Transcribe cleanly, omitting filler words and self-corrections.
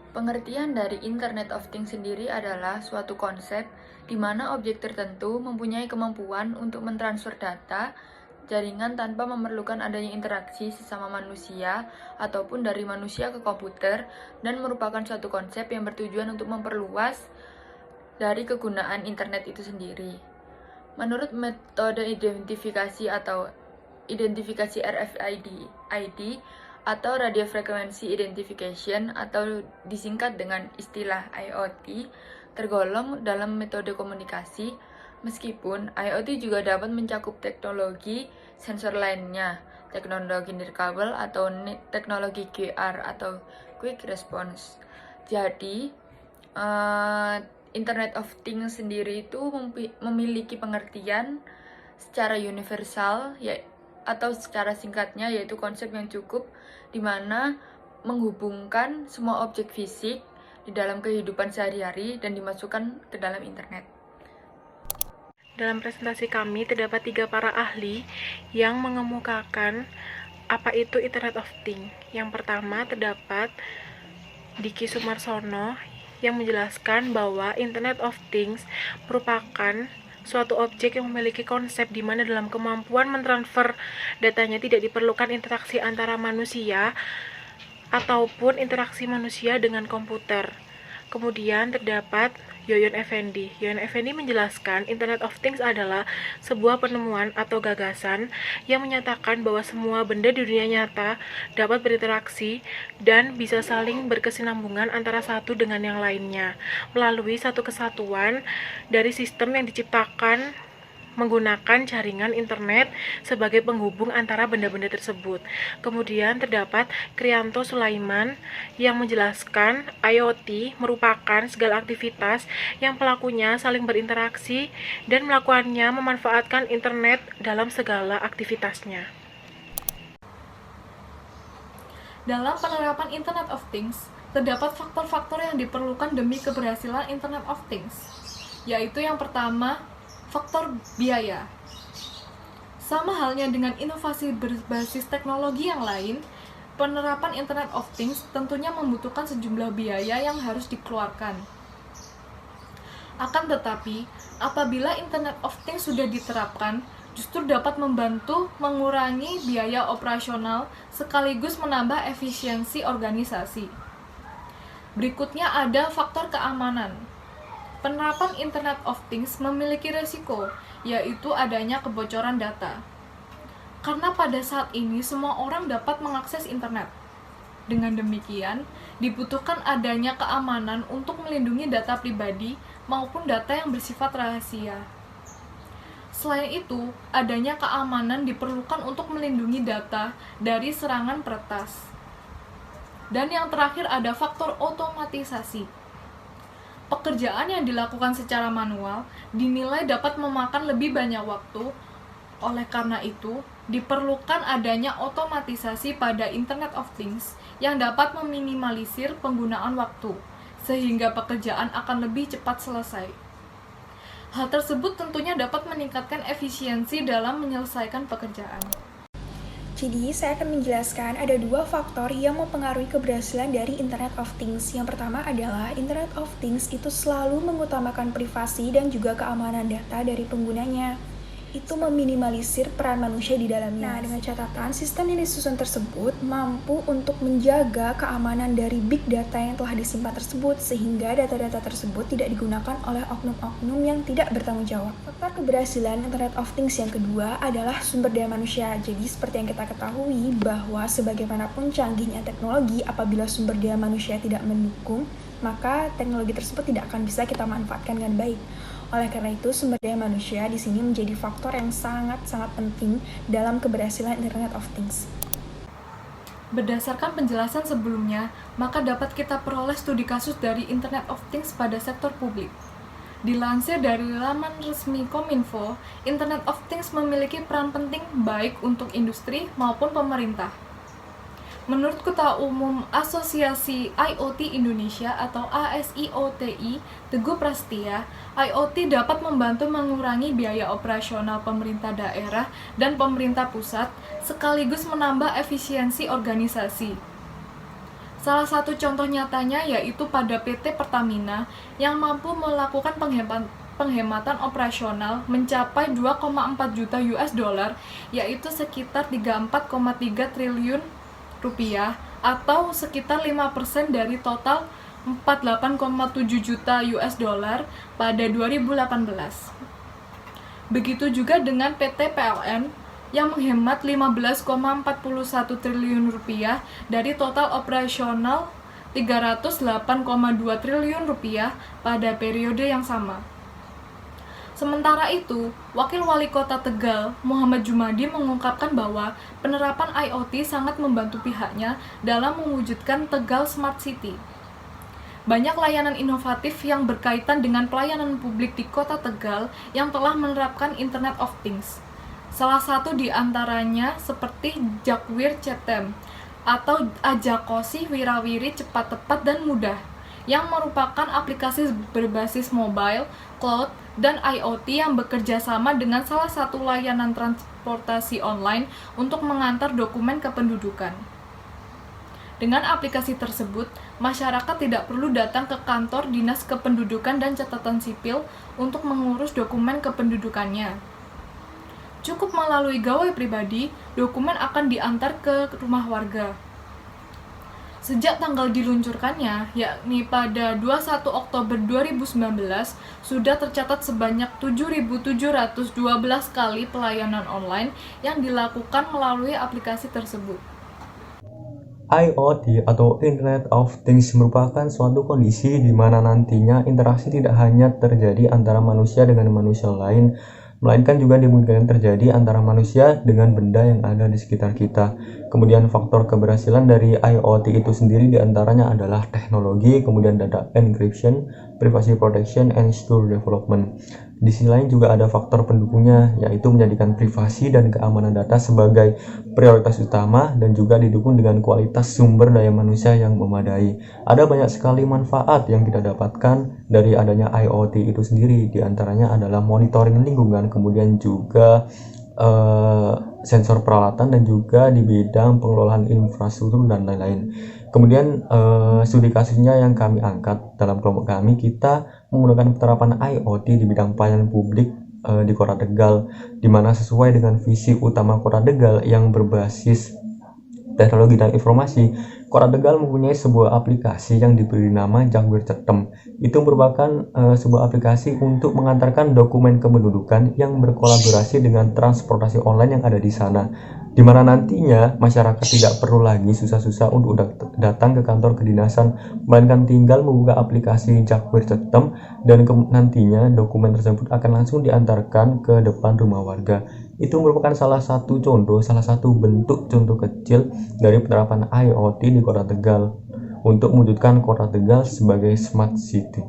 Pengertian dari Internet of Things sendiri adalah suatu konsep di mana objek tertentu mempunyai kemampuan untuk mentransfer data jaringan tanpa memerlukan adanya interaksi sesama manusia ataupun dari manusia ke komputer dan merupakan suatu konsep yang bertujuan untuk memperluas dari kegunaan internet itu sendiri. Menurut metode identifikasi atau identifikasi RFID atau Radio Frequency Identification atau disingkat dengan istilah IoT, tergolong dalam metode komunikasi, meskipun IoT juga dapat mencakup teknologi sensor lainnya, teknologi nirkabel atau teknologi QR atau Quick Response. Jadi, Internet of Things sendiri itu memiliki pengertian secara universal atau secara singkatnya yaitu konsep yang cukup di mana menghubungkan semua objek fisik di dalam kehidupan sehari-hari dan dimasukkan ke dalam internet. Dalam presentasi kami terdapat 3 para ahli yang mengemukakan apa itu Internet of Things. Yang pertama terdapat Diki Sumarsono yang menjelaskan bahwa Internet of Things merupakan suatu objek yang memiliki konsep di mana dalam kemampuan mentransfer datanya tidak diperlukan interaksi antara manusia ataupun interaksi manusia dengan komputer. Kemudian terdapat Yoyon Effendi. Yoyon Effendi menjelaskan Internet of Things adalah sebuah penemuan atau gagasan yang menyatakan bahwa semua benda di dunia nyata dapat berinteraksi dan bisa saling berkesinambungan antara satu dengan yang lainnya melalui satu kesatuan dari sistem yang diciptakan menggunakan jaringan internet sebagai penghubung antara benda-benda tersebut. Kemudian terdapat Kriyanto Sulaiman yang menjelaskan IoT merupakan segala aktivitas yang pelakunya saling berinteraksi dan melakukannya memanfaatkan internet dalam segala aktivitasnya. Dalam penerapan Internet of Things, terdapat faktor-faktor yang diperlukan demi keberhasilan Internet of Things, yaitu yang pertama, faktor biaya. Sama halnya dengan inovasi berbasis teknologi yang lain, penerapan Internet of Things tentunya membutuhkan sejumlah biaya yang harus dikeluarkan. Akan tetapi, apabila Internet of Things sudah diterapkan, justru dapat membantu mengurangi biaya operasional sekaligus menambah efisiensi organisasi. Berikutnya ada faktor keamanan. Penerapan Internet of Things memiliki risiko, yaitu adanya kebocoran data. Karena pada saat ini semua orang dapat mengakses internet. Dengan demikian, dibutuhkan adanya keamanan untuk melindungi data pribadi maupun data yang bersifat rahasia. Selain itu, adanya keamanan diperlukan untuk melindungi data dari serangan peretas. Dan yang terakhir ada faktor otomatisasi. Pekerjaan yang dilakukan secara manual dinilai dapat memakan lebih banyak waktu. Oleh karena itu, diperlukan adanya otomatisasi pada Internet of Things yang dapat meminimalisir penggunaan waktu, sehingga pekerjaan akan lebih cepat selesai. Hal tersebut tentunya dapat meningkatkan efisiensi dalam menyelesaikan pekerjaan. Jadi, saya akan menjelaskan ada 2 faktor yang mempengaruhi keberhasilan dari Internet of Things. Yang pertama adalah Internet of Things itu selalu mengutamakan privasi dan juga keamanan data dari penggunanya. Itu meminimalisir peran manusia di dalamnya. Nah, dengan catatan, sistem yang disusun tersebut mampu untuk menjaga keamanan dari big data yang telah disimpan tersebut, sehingga data-data tersebut tidak digunakan oleh oknum-oknum yang tidak bertanggung jawab. Faktor keberhasilan Internet of Things yang kedua adalah sumber daya manusia. Jadi, seperti yang kita ketahui bahwa sebagaimanapun canggihnya teknologi, apabila sumber daya manusia tidak mendukung, maka teknologi tersebut tidak akan bisa kita manfaatkan dengan baik. Oleh karena itu, sumber daya manusia di sini menjadi faktor yang sangat-sangat penting dalam keberhasilan Internet of Things. Berdasarkan penjelasan sebelumnya, maka dapat kita peroleh studi kasus dari Internet of Things pada sektor publik. Dilansir dari laman resmi Kominfo, Internet of Things memiliki peran penting baik untuk industri maupun pemerintah. Menurut Ketua Umum Asosiasi IoT Indonesia atau ASIOTI, Teguh Prastia, IoT dapat membantu mengurangi biaya operasional pemerintah daerah dan pemerintah pusat, sekaligus menambah efisiensi organisasi. Salah satu contoh nyatanya yaitu pada PT Pertamina yang mampu melakukan penghematan operasional mencapai 2,4 juta US dollar, yaitu sekitar 34,3 triliun rupiah atau sekitar 5% dari total 48,7 juta US dollar pada 2018. Begitu juga dengan PT PLN yang menghemat 15,41 triliun rupiah dari total operasional 308,2 triliun rupiah pada periode yang sama. Sementara itu, Wakil Wali Kota Tegal, Muhammad Jumadi mengungkapkan bahwa penerapan IoT sangat membantu pihaknya dalam mewujudkan Tegal Smart City. Banyak layanan inovatif yang berkaitan dengan pelayanan publik di Kota Tegal yang telah menerapkan Internet of Things. Salah satu di antaranya seperti Jakwir Cetem atau Ajakosi Wirawiri Cepat Tepat dan Mudah, yang merupakan aplikasi berbasis mobile, cloud, dan IoT yang bekerja sama dengan salah satu layanan transportasi online untuk mengantar dokumen kependudukan. Dengan aplikasi tersebut, masyarakat tidak perlu datang ke kantor Dinas Kependudukan dan Catatan Sipil untuk mengurus dokumen kependudukannya. Cukup melalui gawai pribadi, dokumen akan diantar ke rumah warga. Sejak tanggal diluncurkannya, yakni pada 21 Oktober 2019, sudah tercatat sebanyak 7.712 kali pelayanan online yang dilakukan melalui aplikasi tersebut. IoT atau Internet of Things merupakan suatu kondisi di mana nantinya interaksi tidak hanya terjadi antara manusia dengan manusia lain, melainkan juga dimungkinkan terjadi antara manusia dengan benda yang ada di sekitar kita. Kemudian faktor keberhasilan dari IoT itu sendiri diantaranya adalah teknologi, kemudian data encryption, privacy protection, and secure development. Di sisi lain juga ada faktor pendukungnya, yaitu menjadikan privasi dan keamanan data sebagai prioritas utama dan juga didukung dengan kualitas sumber daya manusia yang memadai. Ada banyak sekali manfaat yang kita dapatkan dari adanya IoT itu sendiri, diantaranya adalah monitoring lingkungan, kemudian juga sensor peralatan, dan juga di bidang pengelolaan infrastruktur dan lain-lain. Kemudian studi kasusnya yang kami angkat dalam kelompok kami, kita menggunakan penerapan IoT di bidang pelayanan publik di Kota Tegal, di mana sesuai dengan visi utama Kota Tegal yang berbasis teknologi dan informasi, Kota Tegal mempunyai sebuah aplikasi yang diberi nama Jakwir Cetem. Itu merupakan sebuah aplikasi untuk mengantarkan dokumen kependudukan yang berkolaborasi dengan transportasi online yang ada di sana, di mana nantinya masyarakat tidak perlu lagi susah-susah untuk datang ke kantor kedinasan, melainkan tinggal membuka aplikasi Jakwir Cetem dan nantinya dokumen tersebut akan langsung diantarkan ke depan rumah warga. Itu merupakan salah satu bentuk contoh kecil dari penerapan IoT di Kota Tegal untuk mewujudkan Kota Tegal sebagai smart city.